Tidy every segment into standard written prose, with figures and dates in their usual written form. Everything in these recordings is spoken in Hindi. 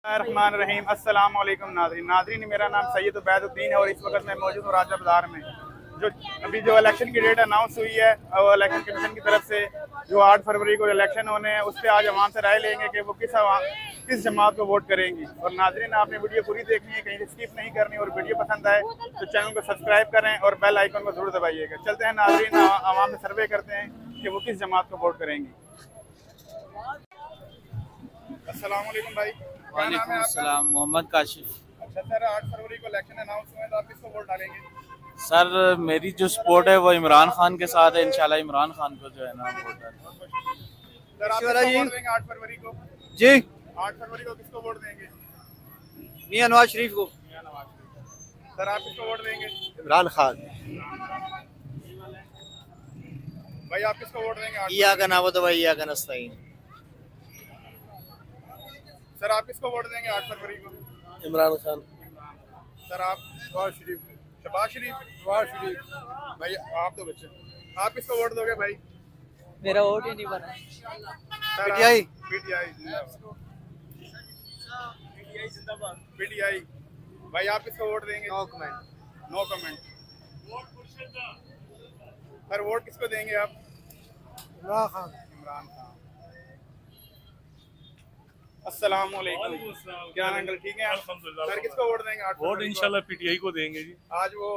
रहीम अस्सलाम वालेकुम नाज़रीन, मेरा नाम सैयद उबैदुद्दीन है और इस वक्त मैं मौजूद हूँ राजा बाजार में। जो इलेक्शन की डेट अनाउंस हुई है और इलेक्शन कमीशन की तरफ से जो 8 फरवरी को इलेक्शन होने हैं, उस पर आज अवाम से राय लेंगे कि वो किस जमात को वोट करेंगी। और नाज़रीन, आपने वीडियो पूरी देखनी है, कहीं स्किप नहीं करनी, और वीडियो पसंद आए तो चैनल को सब्सक्राइब करें और बेल आइकन को जरूर दबाइएगा। चलते हैं नाज़रीन, अवाम से सर्वे करते हैं कि वो किस जमात को वोट करेंगी। अस्सलाम वालेकुम भाई। वालेकुम अस्सलाम, मोहम्मद काशिफ। अच्छा सर, 8 फरवरी को इलेक्शन अनाउंस हुए तो आप किसको वोट डालेंगे? सर, मेरी जो सपोर्ट है वो इमरान खान के साथ है। इंशाल्लाह इमरान खान को जो है ना वोट डालेंगे। सर, आप किसको वोट देंगे 8 फरवरी को? जी, 8 फरवरी को किसको वोट देंगे? मियां नवाज शरीफ को। सर, आप किसको वोट देंगे? इमरान खान। भाई, आप किसको वोट देंगे? इया का नाबुद व इया का नस्तईन। सर, आप किसको वोट देंगे 8 फरवरी को? इमरान खान। सर, आप? शहबाज शरीफ। शहबाज शरीफ। भाई, आप तो बच्चे, आप किसको वोट दोगे भाई? मेरा वोट ही नहीं बना। पीटीआई। पीटीआई। भाई, आप किसको वोट देंगे? No comment. सर, वोट किसको देंगे आप? इमरान खान। अस्सलाम वालेकुम। क्या अंकल, ठीक है? सर, किसको वोट देंगे 8 वोट इंशाल्लाह पीटीआई को देंगे जी। आज वो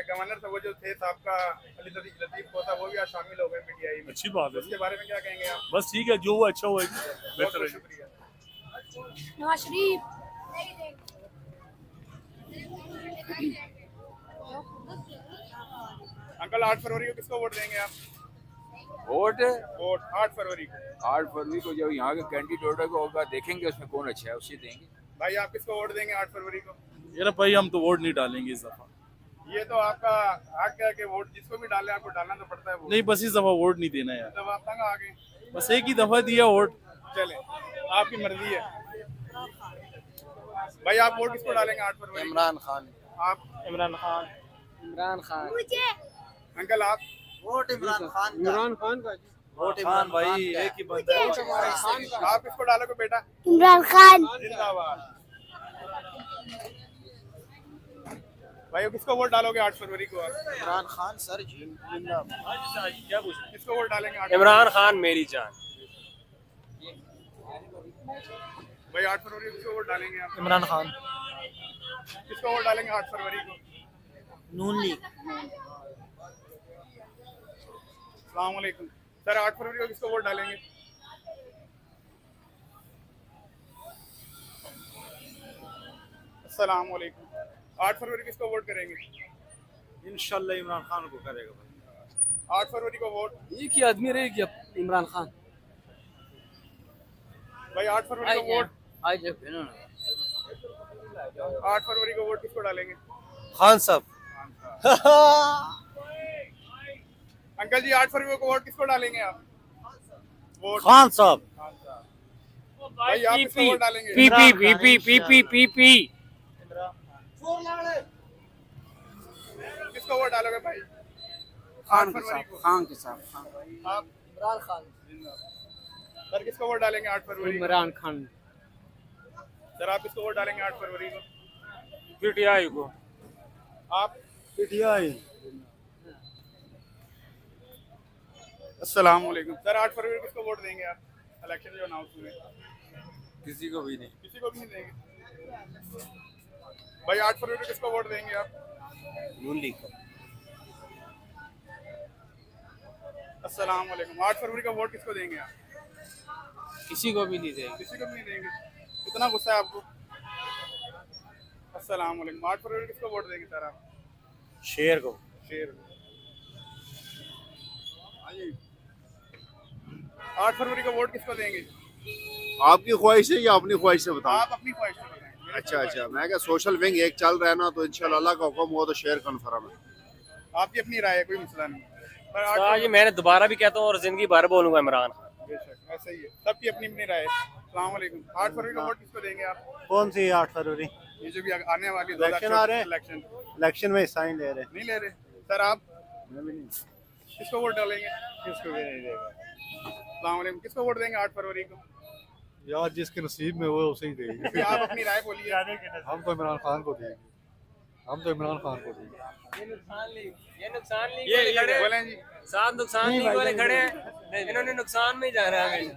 गवर्नर था, वो जो थे आपका अली लतीफ को था, वो भी आज शामिल हो गए पीटीआई में। अच्छी बात है, उसके बारे में क्या कहेंगे आप? बस ठीक है, जो वो अच्छा हुआ बेहतर है। शुक्रिया। नवाज शरीफ। अंकल, 8 फरवरी को किसको वोट देंगे आप? वोट 8 फरवरी को। 8 फरवरी को जब यहाँ के कैंडिडेट होगा देखेंगे उसमें कौन अच्छा है उसे देंगे। भाई, आप किसको वोट देंगे 8 फरवरी को? ये ना भाई, हम तो वोट नहीं डालेंगे इस दफा। ये तो आपका हक है कि वोट जिसको भी डाले आपको डालना तो पड़ता है वोट। नहीं, बस इस दफा वोट नहीं देना यार। तब आप तंग आ गए। बस एक ही दफा दिया वोट। चले, आपकी मर्जी है। भाई, आप वोट किसको डालेंगे 8 फरवरी? इमरान खान। आप? इमरान खान। इमरान खान। अंकल, आप? वोट इमरान खान। इमरान खान का। वोट इमरान भाई, एक ही बंदा है। आप किसको डालोगे बेटा? इमरान खान। जिंदाबाद। भाई, किसको वोट डालोगे 8 फरवरी को आप? इमरान खान सर जी। क्या पूछ? किसको वोट डालेंगे 8 इमरान खान मेरी जान। भाई, 8 फरवरी को किसको वोट डालेंगे आप? इमरान खान। किसको वोट डालेंगे 8 फरवरी को? नून लीग। अस्सलाम वालेकुम। सर, 8 फरवरी को किसको वोट डालेंगे? अस्सलाम वालेकुम। 8 फरवरी किसको वोट करेंगे? इंशाल्लाह इमरान खान को करेगा भाई। 8 फरवरी को वोट। एक ही आदमी रहेगी इमरान खान। भाई, 8 फरवरी को वोट। 8 फरवरी को वोट किसको डालेंगे? खान साहब। अंकल जी, 8 फरवरी को वोट किसको डालेंगे आप? वोट खान साहब। भाई, आप किसको वोट डालेंगे? पीपी। किसको वोट डालोगे भाई? खान 8 फरवरी को। खान के साथ। आप? इमरान खान। सर, किसको वोट डालेंगे 8 फरवरी को? इमरान खान। सर, आप किसको वोट डालेंगे 8 फरवरी को? पीटीआई को। आप? पीटीआई। अस्सलाम वालेकुम। सर, 8 फरवरी को किसको वोट देंगे आप? इलेक्शन जो अनाउंस हुए। किसी को भी नहीं। किसी को भी नहीं देंगे। भाई, 8 फरवरी को किसको वोट देंगे आप? नून लीग को। अस्सलाम वालेकुम। 8 फरवरी का वोट किसको देंगे आप? किसी को भी नहीं देंगे। किसी को भी नहीं देंगे। कितना गुस्सा है आपको? अस्सलाम वालेकुम। 8 फरवरी किसको वोट देंगे सर आप? शेर को। शेर। 8 फरवरी का वोट किसको देंगे? आपकी ख्वाहिश है या अपनी ख्वाहिश से बताओ? आप अपनी ख्वाहिश से बताएं। अच्छा, मैं क्या सोशल विंग एक चल रहा है ना, तो इंशाल्लाह अल्लाह का हुक्म हुआ तो शेयर कन्फर्म है। आपकी अपनी राय है, कोई मसला नहीं। पर जी, मैंने दोबारा भी कहता हूँ और जिंदगी भर बोलूंगा इमरान खान। बेशक, ऐसा ही है, सबकी अपनी अपनी राय है। अस्सलाम वालेकुम। 8 फरवरी का वोट किसको देंगे आप? कौन सी 8 फरवरी? ये जो भी आने वाली इलेक्शन आ रहे हैं। इलेक्शन में हिस्सा नहीं ले रहे। नहीं ले रहे। सर, आप? मैं भी नहीं। किसको वोट डालेंगे? किसको भी नहीं देगा। अस्सलाम वालेकुम। किसको वोट देंगे 8 फरवरी को? यार जिसके नसीब में वो उसे ही देंगे। फिर आप अपनी राय बोलिए। हम तो इमरान खान को देंगे, हम तो इमरान खान को देंगे। ये नुकसान लीग वाले खड़े हैं, बोलें जी। साथ नुकसान लीग वाले खड़े हैं, इन्होंने नुकसान में ही जाना है हमेशा।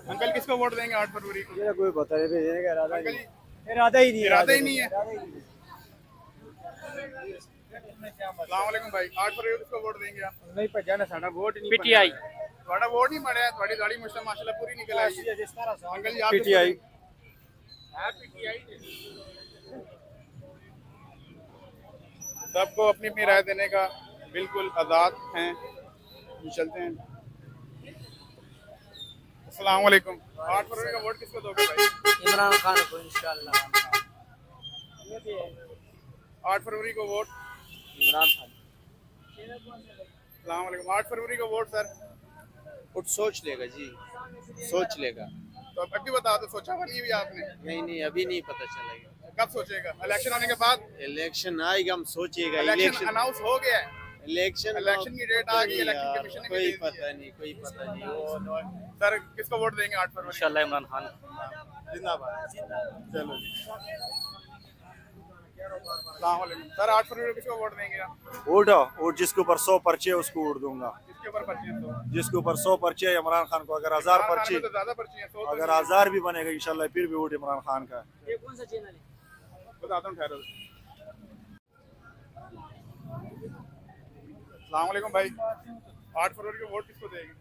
अंकल किसको वोट देंगे 8 फरवरी को? ये कोई पता नहीं, भेजने का इरादा अंकल जी इरादा ही नहीं, इरादा ही नहीं है। अस्सलाम वालेकुम भाई, 8 फरवरी को किसको वोट देंगे आप? नहीं पहचाना ना साडा वोट नहीं पीटीआई थोड़ा वोट नहीं पड़ा है, थोड़ी दाढ़ी मुश्किल माशाल्लाह पूरी निकल आई है। अंकल जी आप पीटीआई सबको अपनी अपनी राय देने का बिल्कुल आज़ाद हैं। चलते हैं। अस्सलाम वालेकुम, 8 फरवरी का वोट किसको दोगे भाई? इमरान खान को इंशाल्लाह। 8 फरवरी को वोट इमरान खान। अस्सलाम वालेकुम, 8 फरवरी को वोट सर। कुछ सोच लेगा जी, सोच लेगा। तो अब भी बता दो, सोचा हुआ नहीं भी आपने? नहीं अभी नहीं पता चलेगा, कब सोचेगा? इलेक्शन होने के बाद? इलेक्शन आएगा हम सोचेगा। इलेक्शन अनाउंस हो गया है, इलेक्शन इलेक्शन की डेट आ गई, इलेक्शन कमीशन ने भी दे दी है। कोई पता नहीं। सर किसको वोट देंगे 8 फरवरी? इंशाल्लाह इमरान खान। जिंदाबाद। चलो अस्सलाम वालेकुम सर, 8 फरवरी को किसको वोट देंगे आप? वोट जिसके ऊपर 100 पर्चे है उसको वोट दूंगा। किसके ऊपर पर्ची है? 100 जिसके ऊपर 100 पर्चे है इमरान खान को। अगर 1000 पर्चे, तो ज्यादा पर्ची है, 100 अगर 1000 भी बनेगा इंशाल्लाह फिर भी वोट इमरान खान का है। ये कौन सा चैनल है? बताता हूँ, ठहरो। अस्सलाम वालेकुम भाई, 8 फरवरी को वोट किसको देंगे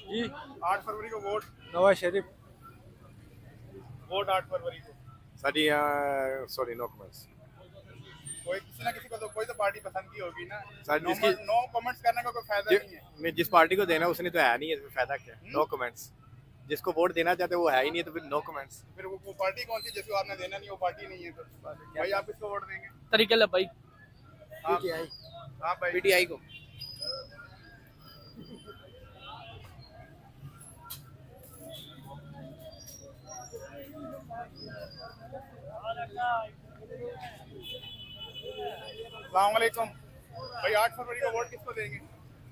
जी 8 फरवरी को वोट नवाज शरीफ। वोट 8 फरवरी को सॉरी नो कमेंट्स। कोई किसी ना किसी को तो कोई तो पार्टी पसंद की होगी ना। सर, जिसकी- नो कमेंट्स करने का कोई फायदा नहीं है। मैं जिस पार्टी को देना उसने तो है नहीं है, तो फायदा क्या? No comments. जिसको वोट देना चाहते वो है ही नहीं, तो फिर नो कमेंट्स। फिर वो पार्टी कौन सी जिसको आपने देना नहीं, वो पार्टी नहीं है तो भाई आप किसको वोट देंगे? तरीके ले भाई। आप भाई पीटीआई को। अस्सलाम वालेकुम भाई, 8 फरवरी को वोट किसको देंगे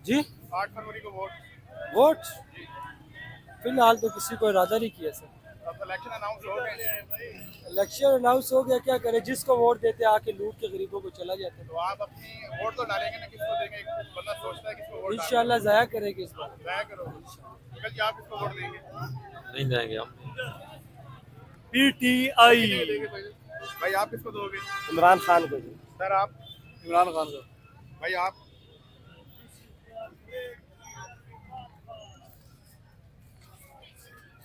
जी 8 फरवरी को वोट? वोट फिलहाल तो किसी को इरादा नहीं किया सर। अब तो इलेक्शन अनाउंस हो गए, इलेक्शन अनाउंस हो गया, क्या करे? जिसको वोट देते आके लूट के गरीबों को चला जाते। तो आप अपनी वोट तो डालेंगे ना, किसको देंगे? एक बंदा सोचता है किसको वोट इंशाल्लाह जाया करेगी इस बार। डालें। करो अंकल जी, आप किसको वोट देंगे? नहीं देंगे हम। पीटीआई भाई आप किसको दोगे? इमरान खान को जी। सर आप? इमरान खान को। भाई आप?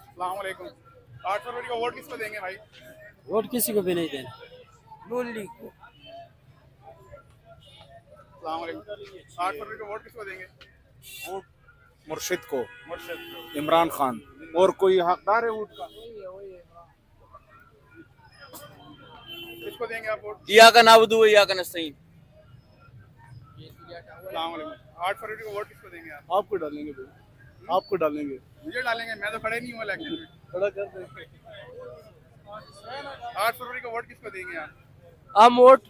अस्सलाम वालेकुम, 8 फरवरी को वोट किसको देंगे भाई? वोट किसी को भी नहीं देना। नून लीग को। अस्सलाम वालेकुम, 8 फरवरी को वोट किसको देंगे? मुर्शिद को। मुर्शिद। इमरान खान। और कोई हकदार है वोट का? किसको देंगे आप वोट? या का नाबुदू या का नस्तईन। अस्सलाम वालेकुम, 8 फरवरी को वोट किसको देंगे आप? आपको डालेंगे भाई, आपको डालेंगे। मुझे डालेंगे, मैं तो खड़े नहीं हूँ इलेक्शन में। खड़ा कर देंगे। 8 फरवरी को वोट किसको देंगे आप? हम वोट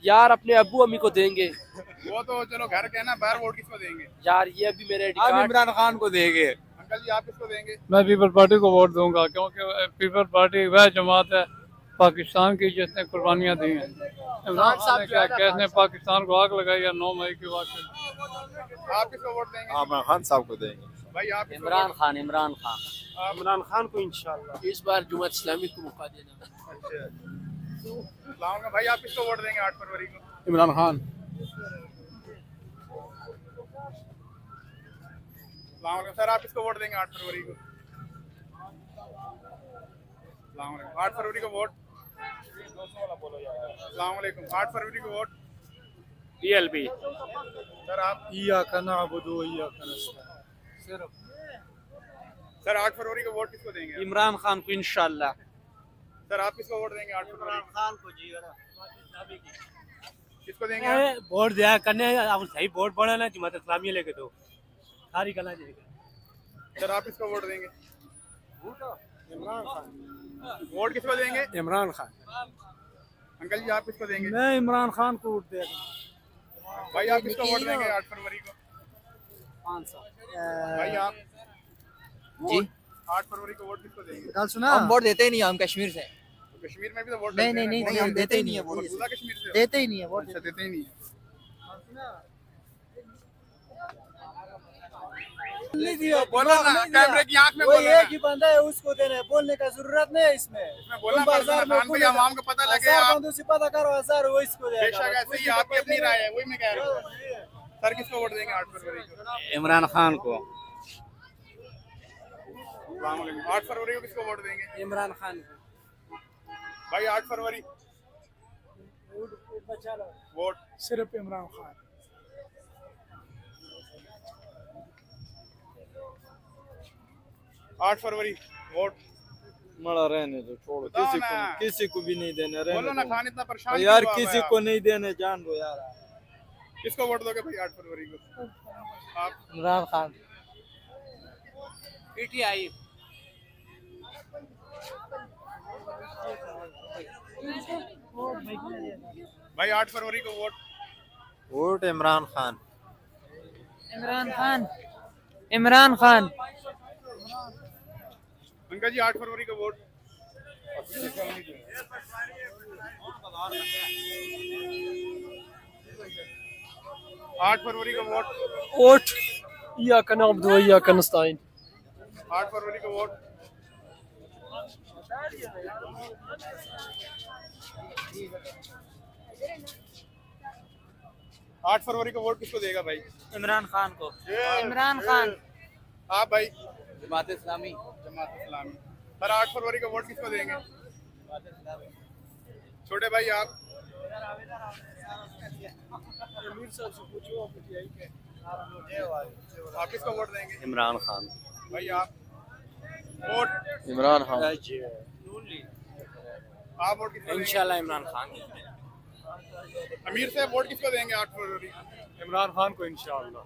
यार अपने अब्बू अम्मी को देंगे वो तो चलो घर के ना, बाहर वोट किसको देंगे? यार। ये अभी मेरे हम इमरान खान को देंगे। अंकल जी आप किसको देंगे? मैं पीपल पार्टी को वोट दूंगा, क्योंकि पीपल पार्टी वह जमात है पाकिस्तान की जिसने कुर्बानियां दी हैं। इमरान खान ने क्या कैसे पाकिस्तान को आग लगाई है 9 मई की वाक़। आप किसको वोट देंगे? इमरान खान साहब को देंगे। भाई आप किसको इमरान वोट- खान। इमरान खान। आप? इमरान खान को इंशाल्लाह। इस बार जुम्मत इस्लामी को मौका देना। अस्सलाम वालेकुम भाई, आप किसको वोट देंगे 8 फरवरी को? इमरान खान। अस्सलाम वालेकुम सर, आप किसको वोट देंगे 8 फरवरी को? अस्सलाम वालेकुम, 8 फरवरी को वोट? अस्सलाम वालेकुम, 8 फरवरी को वोट? पीएलपी। सर आप? इय्याका नअबुदु व इय्याका नस्तईन। सर 8 फरवरी को वोट किसको देंगे? इमरान खान को इंशाल्लाह। सर आप किसको वोट देंगे 8 फरवरी को? खान को जी। किसको देंगे आप? वोट दिया करने अब सही वोट पड़ा ना जमात इस्लामी लेके दो सारी गला जाएगी। सर आप किसको वोट देंगे? इमरान खान। वोट किसको देंगे? इमरान खान। अंकल जी आप किसको देंगे? मैं इमरान खान को वोट देगा। भाई आप किसको वोट देंगे 8 फरवरी को? भाई आप जी 8 फरवरी को वोट किसको देंगे? कल सुना, हम वोट देते ही नहीं, हम कश्मीर से। कश्मीर में भी तो वोट नहीं नहीं नहीं, हम देते ही नहीं है वोट, पूरा कश्मीर से देते ही नहीं है वोट, देते ही नहीं है। बोलो ना, कैमरे की आंख में बोलो ना। एक ही बंदा है, उसको देना है, बोलने का जरूरत नहीं है इसमें। बोलना बाजार में कोई आवाम को पता लगे आप से पता करो, 1000 वो इसको देगा। बेशक ऐसे ही आपकी अपनी राय है, वही मैं कह रहा हूँ। सर किसको वोट देंगे 8 फरवरी को? इमरान खान को। 8 फरवरी को किसको वोट देंगे? इमरान खान को। भाई 8 फरवरी वोट सिर्फ इमरान खान। 8 फरवरी वोट मरा रहने दो, छोड़ो, किसी को भी नहीं देने, रहने बोलो ना। खान इतना परेशान यार, किसी को नहीं देने, जान दो यार। किसको वोट दोगे भाई 8 फरवरी को? आप? इमरान खान। पीटीआई। भाई 8 फरवरी को वोट इमरान खान। इमरान खान। इमरान खान। उनका जी 8 फरवरी को वोट। 8 फरवरी को वोट इय्याका नअबुदु व इय्याका नस्तईन। 8 फरवरी को वोट। आठ फरवरी को वोट किसको देगा भाई? इमरान खान को। इमरान खान। आप भाई? जमात इस्लामी। जमात इस्लामी। सर 8 फरवरी को वोट किसको देंगे? छोटे भाई आप? आप किसको वोट देंगे? इमरान खान। भाई आप? वोट इमरान खान। आप वोट किसको देंगे? इंशाल्लाह इमरान खान। अमीर से वोट किसको देंगे 8 फरवरी? इमरान खान को इंशाअल्लाह।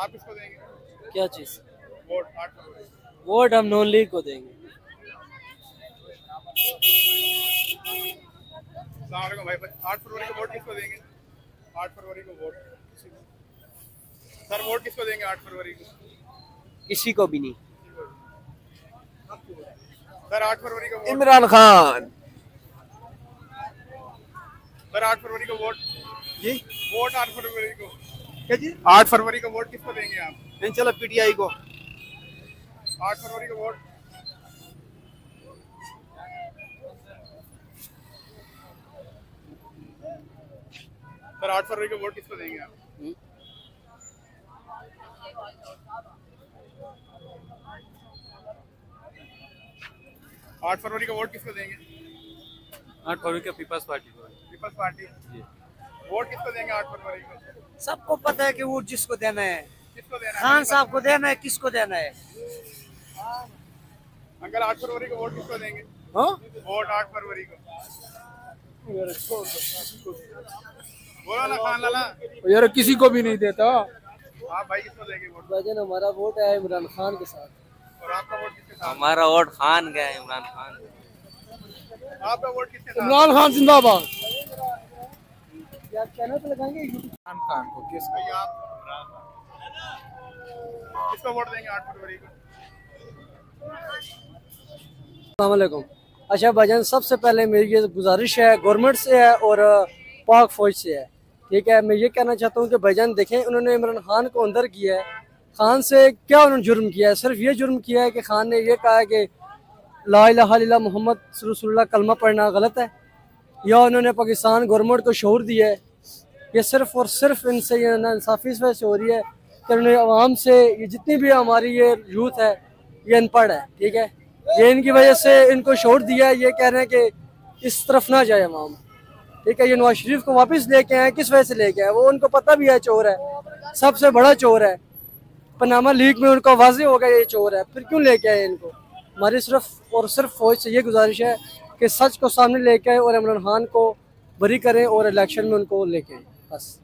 आप किसको देंगे क्या चीज? वोट 8 फरवरी? वोट हम नॉन लीग को देंगे। अस्सलाम वालेकुम भाई। 8 फरवरी को वोट किसको देंगे? 8 फरवरी को वोट सर वोट किसको देंगे 8 फरवरी को? किसी को भी नहीं। सर 8 फरवरी को वोट? इमरान खान। सर 8 फरवरी को वोट? जी वोट 8 फरवरी को क्या जी? 8 फरवरी को वोट किसको देंगे आप? इंशाल्लाह पीटीआई को। 8 फरवरी को वोट? सर 8 फरवरी को वोट किसको देंगे आप? आठ फरवरी को वोट किसको देंगे? 8 फरवरी को पीपल्स पार्टी को। People's party. वोट किसको देंगे 8 फरवरी को? सबको पता है कि वोट जिसको देना है, किसको देना है? खान साहब को देना है। किसको देना है? अंकल 8 फरवरी को वोट किसको देंगे? वोट 8 फरवरी को बोलो ना खान लाला। यार किसी को भी नहीं देता। आप भाई किसको देंगे वोट? भाईजान हमारा वोट है इमरान खान के साथ। और आपका वोट किसके साथ? हमारा वोट खान का है, इमरान खान। आपका वोट किसके साथ? इमरान खान जिंदाबाद। क्या चैनल पे लगाएंगे? इमरान खान को। किस भाई आप किसको वोट देंगे 8 फरवरी को? अस्सलाम वालेकुम। अच्छा भाईजान, सबसे पहले मेरी ये गुजारिश है गवर्नमेंट से है और पाक फौज से है, ठीक है। मैं ये कहना चाहता हूँ कि भाईजान देखें, उन्होंने इमरान खान को अंदर किया है। खान से क्या उन्होंने जुर्म किया है? सिर्फ ये जुर्म किया है कि खान ने ये कहा है कि ला इलाहा इल्लल्लाह मोहम्मद रसूलुल्लाह कलमा पढ़ना गलत है, या उन्होंने पाकिस्तान गवर्नमेंट को शऊर दिया है। ये सिर्फ और सिर्फ इनसे ये नाइंसाफ़ी इस वजह से हो रही है कि उन्होंने आवाम से, ये जितनी भी हमारी ये यूथ है ये अनपढ़ है, ठीक है। ये इनकी वजह से इनको शऊर दिया है। ये कह रहे हैं कि इस तरफ ना जाए अवाम, ठीक है। ये नवाज शरीफ को वापस लेके आए, किस वजह से लेके आए? वो उनको पता भी है चोर है, सबसे बड़ा चोर है। पनामा लीग में उनको वाज़े हो गया ये चोर है, फिर क्यों लेके आए इनको? हमारी सिर्फ और सिर्फ फौज से ये गुजारिश है कि सच को सामने लेके आए और इमरान खान को बरी करें और इलेक्शन में उनको लेके आए, बस।